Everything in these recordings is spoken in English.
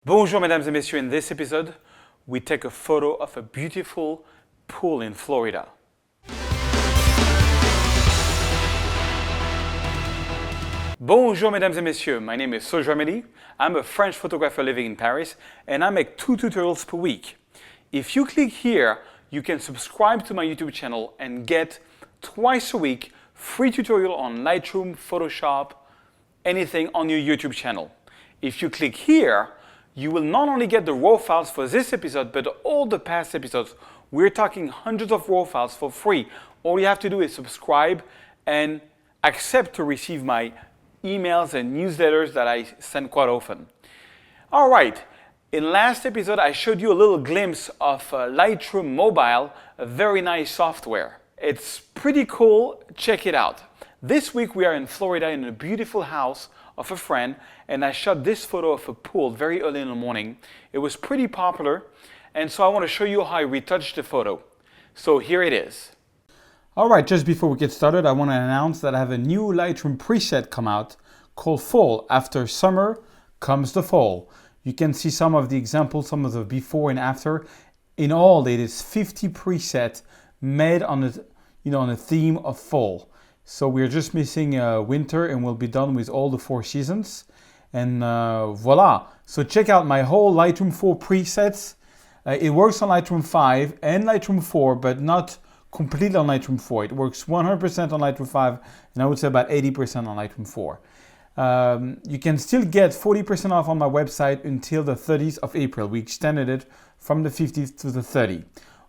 Bonjour mesdames et messieurs, in this episode we take a photo of a beautiful pool in Florida. Bonjour mesdames et messieurs, my name is Serge Ramelli. I'm a French photographer living in Paris and I make 2 tutorials per week. If you click here, you can subscribe to my YouTube channel and get twice a week free tutorial on Lightroom, Photoshop, anything on your YouTube channel. If you click here, you will not only get the raw files for this episode, but all the past episodes. We're talking hundreds of raw files for free. All you have to do is subscribe and accept to receive my emails and newsletters that I send quite often. All right, in last episode, I showed you a little glimpse of Lightroom Mobile, a very nice software. It's pretty cool, check it out. This week we are in Florida in a beautiful house of a friend, and I shot this photo of a pool very early in the morning. It was pretty popular, and so I want to show you how I retouched the photo. So here it is. All right, just before we get started, I want to announce that I have a new Lightroom preset come out called Fall. After summer comes the fall. You can see some of the examples, some of the before and after. In all, it is 50 presets made on a theme of fall. So we're just missing winter and we'll be done with all the 4 seasons. And voila. So check out my whole Lightroom 4 presets. It works on Lightroom 5 and Lightroom 4, but not completely on Lightroom 4. It works 100% on Lightroom 5 and I would say about 80% on Lightroom 4. You can still get 40% off on my website until the 30th of April. We extended it from the 50th to the 30th.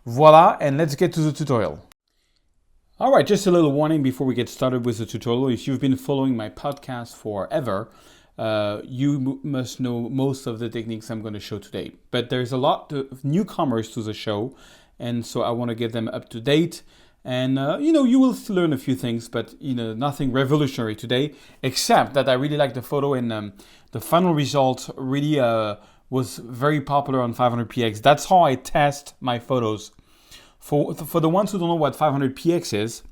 Voila, and let's get to the tutorial. All right, just a little warning before we get started with the tutorial. If you've been following my podcast forever, you must know most of the techniques I'm going to show today. But there's a lot of newcomers to the show, and so I want to get them up to date. And you will learn a few things, but nothing revolutionary today, except that I really like the photo, and the final result really was very popular on 500px. That's how I test my photos. For the ones who don't know what 500px is,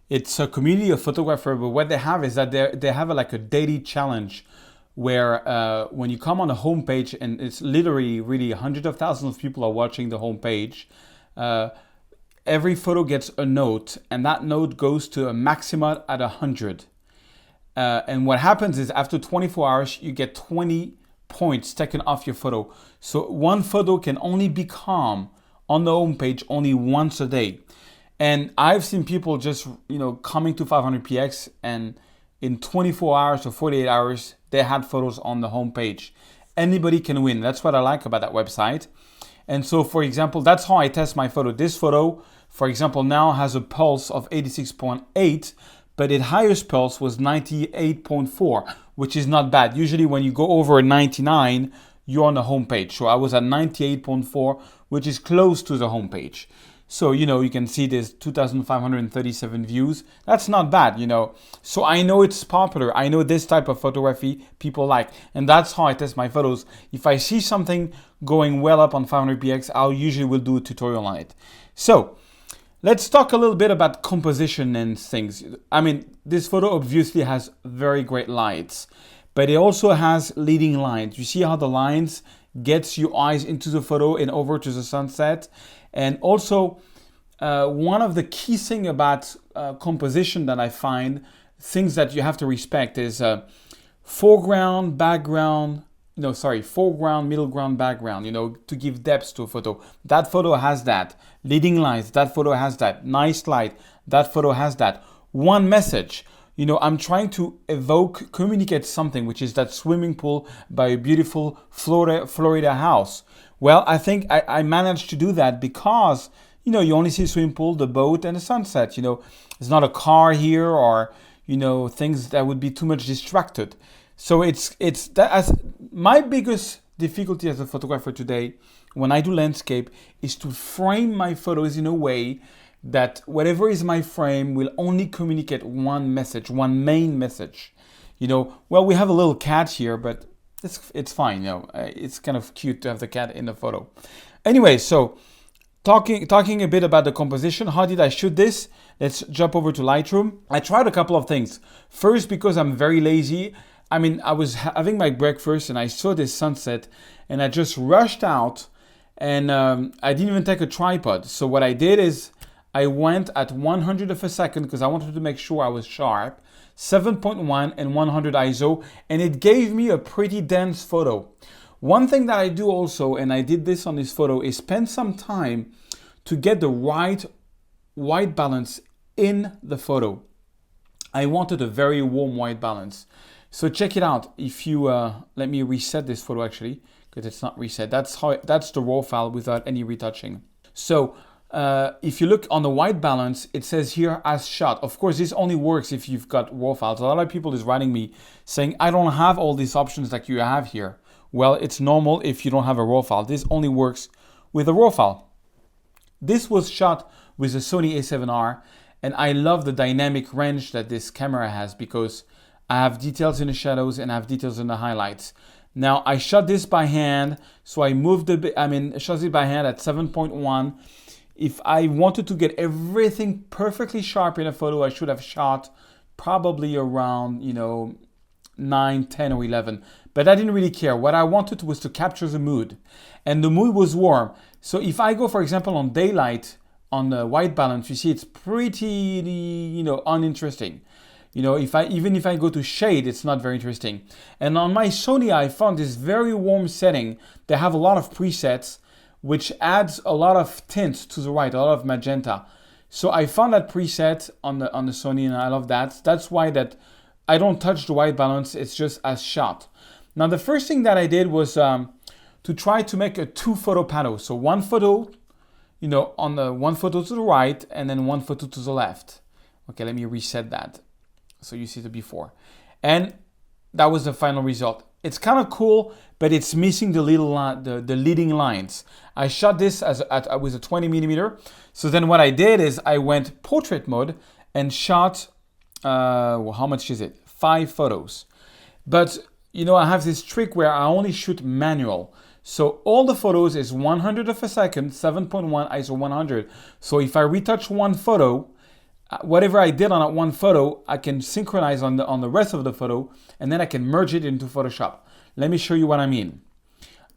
it's a community of photographers, but what they have is that they have like a daily challenge where when you come on the homepage, and it's literally really hundreds of thousands of people are watching the homepage, every photo gets a note, and that note goes to a maximum at 100. And what happens is after 24 hours, you get 20 points taken off your photo. So one photo can only become on the homepage only once a day. And I've seen people just, coming to 500px, and in 24 hours or 48 hours, they had photos on the homepage. Anybody can win. That's what I like about that website. And so, for example, that's how I test my photo. This photo, for example, now has a pulse of 86.8, but its highest pulse was 98.4, which is not bad. Usually when you go over 99, you're on the homepage. So I was at 98.4, which is close to the homepage. So, you can see there's 2,537 views. That's not bad, So I know it's popular. I know this type of photography people like. And that's how I test my photos. If I see something going well up on 500px, I usually will do a tutorial on it. So let's talk a little bit about composition and things. I mean, this photo obviously has very great lights, but it also has leading lines. You see how the lines gets your eyes into the photo and over to the sunset. And also, one of the key things about composition that I find, things that you have to respect, is foreground, middle ground, background, to give depth to a photo. That photo has that. Leading lines, that photo has that. Nice light, that photo has that. One message. I'm trying to communicate something, which is that swimming pool by a beautiful Florida house. Well, I think I managed to do that because, you only see the swimming pool, the boat, and the sunset. It's not a car here or, things that would be too much distracted. So it's that as my biggest difficulty as a photographer today, when I do landscape, is to frame my photos in a way that whatever is my frame will only communicate one message, one main message. Well, we have a little cat here, but it's fine. It's kind of cute to have the cat in the photo. Anyway, so talking a bit about the composition. How did I shoot this? Let's jump over to Lightroom. I tried a couple of things. First, because I'm very lazy, I mean, I was having my breakfast and I saw this sunset and I just rushed out and I didn't even take a tripod. So what I did is I went at 100 of a second because I wanted to make sure I was sharp, 7.1 and 100 ISO, and it gave me a pretty dense photo. One thing that I do also, and I did this on this photo, is spend some time to get the right white balance in the photo. I wanted a very warm white balance. So check it out. If you, let me reset this photo actually, because it's not reset. That's the raw file without any retouching. So if you look on the white balance, it says here as shot. Of course, this only works if you've got raw files. A lot of people is writing me saying, I don't have all these options like you have here. Well, it's normal if you don't have a raw file. This only works with a raw file. This was shot with a Sony A7R, and I love the dynamic range that this camera has because I have details in the shadows and I have details in the highlights. Now I shot this by hand, so I moved shot it by hand at 7.1. If I wanted to get everything perfectly sharp in a photo, I should have shot probably around, 9, 10 or 11. But I didn't really care. What I wanted was to capture the mood. And the mood was warm. So if I go, for example, on daylight, on the white balance, you see it's pretty, uninteresting. Even if I go to shade, it's not very interesting. And on my Sony, I found this very warm setting. They have a lot of presets, which adds a lot of tint to the right, a lot of magenta. So I found that preset on the Sony, and I love that. That's why that I don't touch the white balance. It's just as shot. Now the first thing that I did was to try to make a 2-photo panel. So one photo, on the one photo to the right, and then one photo to the left. Okay, let me reset that. So you see the before. And that was the final result. It's kind of cool, but it's missing the the leading lines. I shot this with a 20 millimeter. So then what I did is I went portrait mode and shot, how much is it? 5 photos. But, I have this trick where I only shoot manual. So all the photos is 100 of a second, 7.1 ISO 100. So if I retouch one photo, whatever I did on that one photo, I can synchronize on the rest of the photo, and then I can merge it into Photoshop. Let me show you what I mean.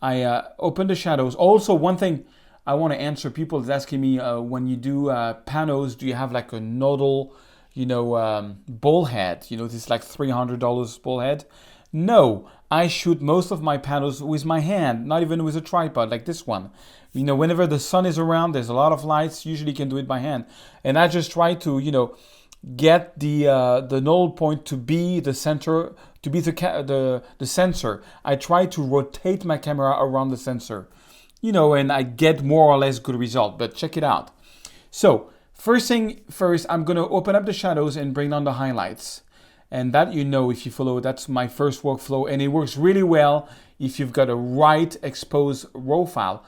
I open the shadows. Also, one thing I want to answer, people is asking me, when you do panels, do you have like a nodal, ball head? This like $300 ball head. No, I shoot most of my panels with my hand, not even with a tripod like this one. Whenever the sun is around, there's a lot of lights, usually can do it by hand. And I just try to, get the nodal point to be the center, to be the sensor. I try to rotate my camera around the sensor, and I get more or less good result, but check it out. So first thing first, I'm going to open up the shadows and bring down the highlights. And that, if you follow, that's my first workflow, and it works really well if you've got a right exposed raw file.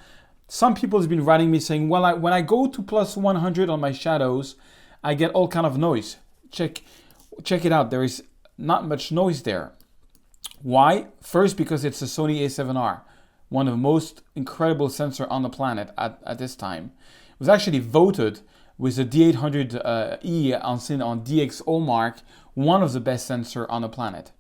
Some people have been writing me saying, well, when I go to plus 100 on my shadows, I get all kind of noise. Check it out. There is not much noise there. Why? First, because it's a Sony A7R, one of the most incredible sensor on the planet at this time. It was actually voted with the D800E on DxO mark, one of the best sensor on the planet.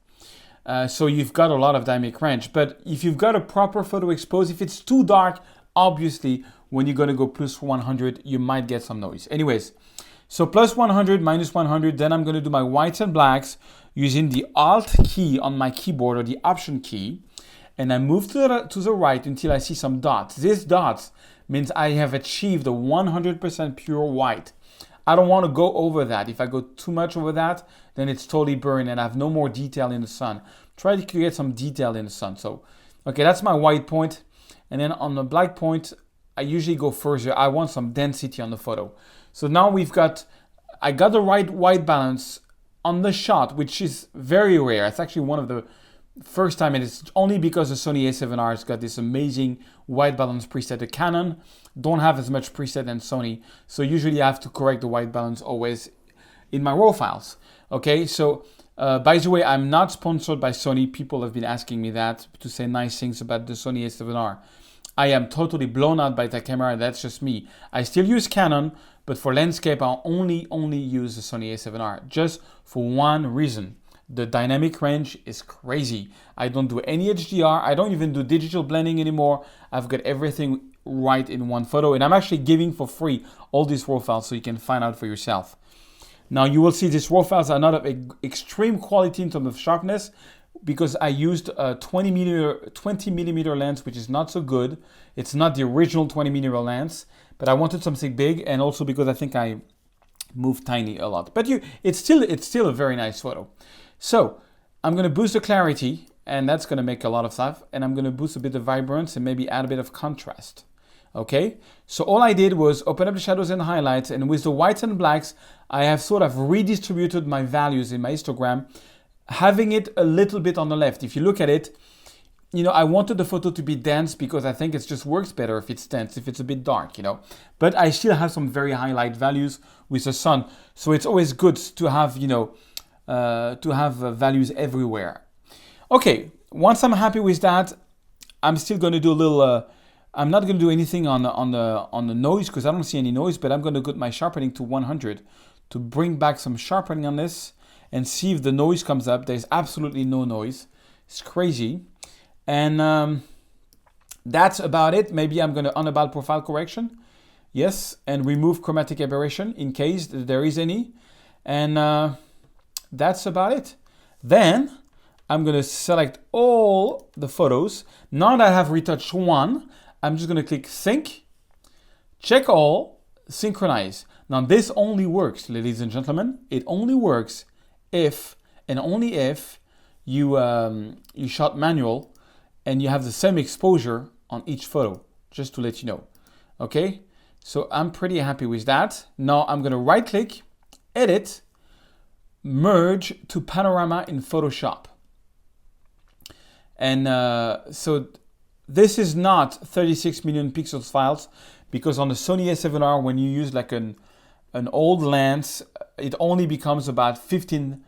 So you've got a lot of dynamic range, but if you've got a proper photo exposed, if it's too dark, obviously when you're gonna go plus 100, you might get some noise. Anyways, so plus 100, minus 100, then I'm gonna do my whites and blacks using the Alt key on my keyboard or the Option key, and I move to the right until I see some dots. These dots means I have achieved a 100% pure white. I don't want to go over that. If I go too much over that, then it's totally burned and I have no more detail in the sun. Try to create some detail in the sun. So, okay, that's my white point. And then on the black point, I usually go further. I want some density on the photo. So now I got the right white balance on the shot, which is very rare. It's actually one of the first time, and it's only because the Sony A7R has got this amazing white balance preset. The Canon don't have as much preset than Sony, so usually I have to correct the white balance always in my raw files. Okay, so by the way, I'm not sponsored by Sony. People have been asking me that to say nice things about the Sony A7R. I am totally blown out by that camera, and that's just me. I still use Canon, but for landscape, I'll only use the Sony A7R, just for one reason. The dynamic range is crazy. I don't do any HDR. I don't even do digital blending anymore. I've got everything right in one photo, and I'm actually giving for free all these raw files so you can find out for yourself. Now you will see these raw files are not of extreme quality in terms of sharpness because I used a 20 millimeter lens, which is not so good. It's not the original 20 millimeter lens, but I wanted something big, and also because I think I moved tiny a lot. But it's still a very nice photo. So I'm going to boost the clarity, and that's going to make a lot of stuff. And I'm going to boost a bit of vibrance and maybe add a bit of contrast. Okay, so all I did was open up the shadows and highlights, and with the whites and blacks, I have sort of redistributed my values in my histogram, having it a little bit on the left. If you look at it, you know, I wanted the photo to be dense because I think it just works better if it's dense, if it's a bit dark, you know. But I still have some very highlight values with the sun, so it's always good to have, you know, values everywhere. Okay, once I'm happy with that, I'm still going to do a little. I'm not going to do anything on the noise because I don't see any noise, but I'm going to put my sharpening to 100 to bring back some sharpening on this and see if the noise comes up. There's absolutely no noise. It's crazy. And that's about it. Maybe I'm going to enable profile correction. Yes, and remove chromatic aberration in case there is any. And that's about it. Then I'm going to select all the photos. Now that I have retouched one, I'm just going to click Sync, check all, Synchronize. Now this only works, ladies and gentlemen. It only works if and only if you shot manual and you have the same exposure on each photo, just to let you know. Okay, so I'm pretty happy with that. Now I'm going to right click, Edit, Merge to Panorama in Photoshop. And so this is not 36 million pixels files, because on the Sony A7R, when you use like an old lens, it only becomes about 15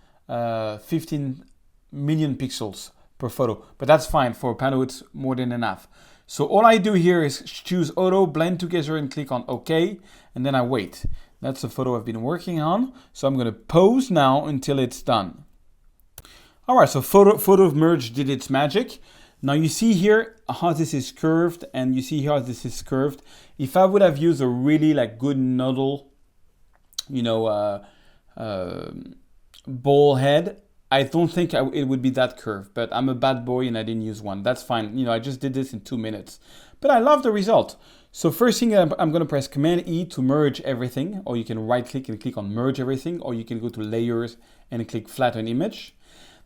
million pixels per photo. But that's fine. For a panel, it's more than enough. So all I do here is choose Auto, Blend Together, and click on OK, and then I wait. That's the photo I've been working on. So I'm going to pause now until it's done. All right, so photo merge did its magic. Now you see here how this is curved, and you see how this is curved. If I would have used a really like good nodal, you know, ball head, I don't think it would be that curved. But I'm a bad boy and I didn't use one. That's fine. You know, I just did this in 2 minutes. But I love the result. So first thing, I'm going to press Command E to merge everything, or you can right click and click on Merge Everything, or you can go to Layers and click Flatten Image.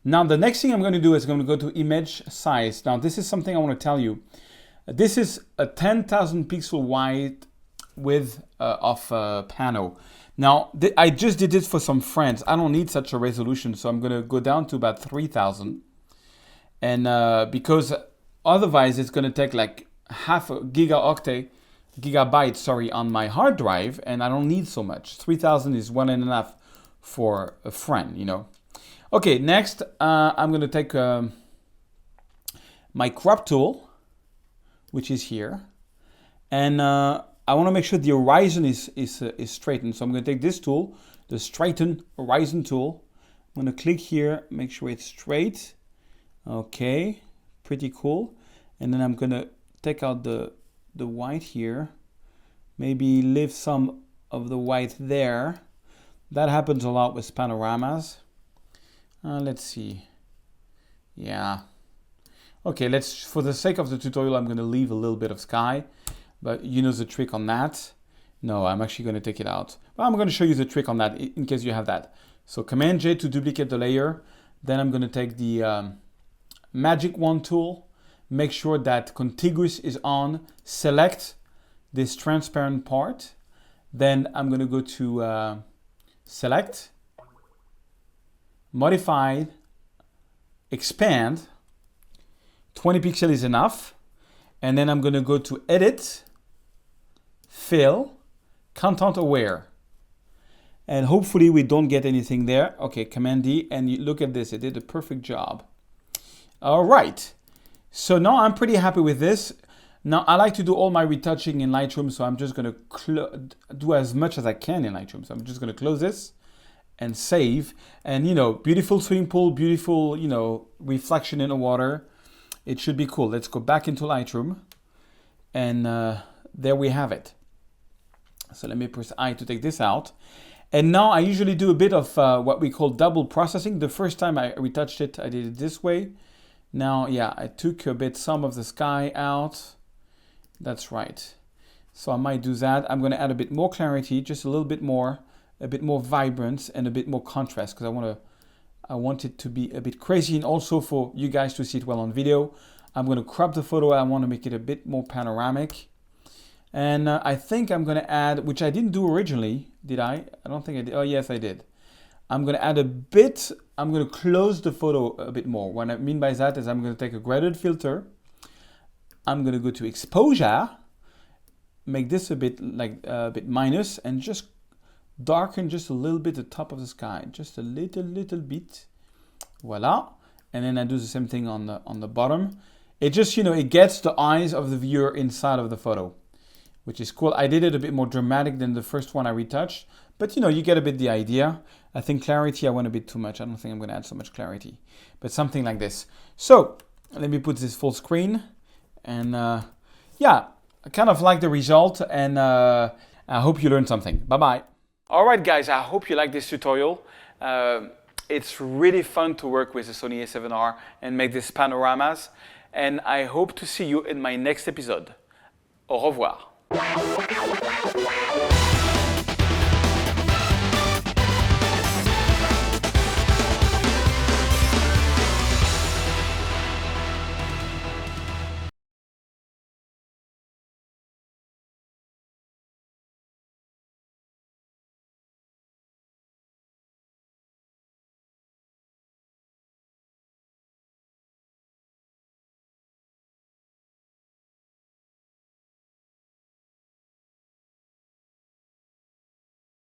Now the next thing I'm going to do is I'm going to go to image size. Now this is something I want to tell you. This is a 10,000 pixel wide width of panel. Now I just did this for some friends. I don't need such a resolution, so I'm going to go down to about 3,000. And because otherwise it's going to take like half a gigabyte on my hard drive, and I don't need so much. 3,000 is well enough for a friend, you know. Okay, next I'm going to take my crop tool, which is here, and I want to make sure the horizon is straightened. So I'm going to take this tool, the Straighten Horizon tool. I'm going to click here, make sure it's straight. Okay, pretty cool. And then I'm going to take out the white here, maybe leave some of the white there. That happens a lot with panoramas. Let's see. Yeah. Okay, for the sake of the tutorial, I'm going to leave a little bit of sky, but you know the trick on that. No, I'm actually going to take it out. But I'm going to show you the trick on that in case you have that. So Command J to duplicate the layer. Then I'm going to take the Magic Wand tool, make sure that contiguous is on, select this transparent part. Then I'm going to go to Select, Modified, Expand, 20 pixels is enough. And then I'm going to go to Edit, Fill, Content Aware. And hopefully we don't get anything there. Okay, Command D, and you look at this, it did a perfect job. All right, so now I'm pretty happy with this. Now I like to do all my retouching in Lightroom, so I'm just going to do as much as I can in Lightroom. So I'm just going to close this, and save. And you know, beautiful swimming pool, beautiful, you know, reflection in the water. It should be cool. Let's go back into Lightroom, and there we have it. So let me press I to take this out. And now I usually do a bit of what we call double processing. The first time I retouched it, I did it this way. Now, yeah, I took some of the sky out. That's right. So I might do that. I'm going to add a bit more clarity, just a little bit more, a bit more vibrance and a bit more contrast, because I want it to be a bit crazy, and also for you guys to see it well on video. I'm going to crop the photo. I want to make it a bit more panoramic. And I think I'm going to add, which I didn't do originally, did I? I don't think I did. Oh, yes, I did. I'm going to add a bit, I'm going to close the photo a bit more. What I mean by that is I'm going to take a graded filter. I'm going to go to exposure, make this a bit like a bit minus, and just darken just a little bit the top of the sky, just a little bit. Voila. And then I do the same thing on the bottom. It just, you know, it gets the eyes of the viewer inside of the photo, which is cool. I did it a bit more dramatic than the first one I retouched, but you know, you get a bit the idea. I think clarity, I went a bit too much. I don't think I'm going to add so much clarity, but something like this. So let me put this full screen, and yeah, I kind of like the result, and I hope you learned something. Bye-bye. All right, guys, I hope you like this tutorial. It's really fun to work with the Sony A7R and make these panoramas, and I hope to see you in my next episode. Au revoir.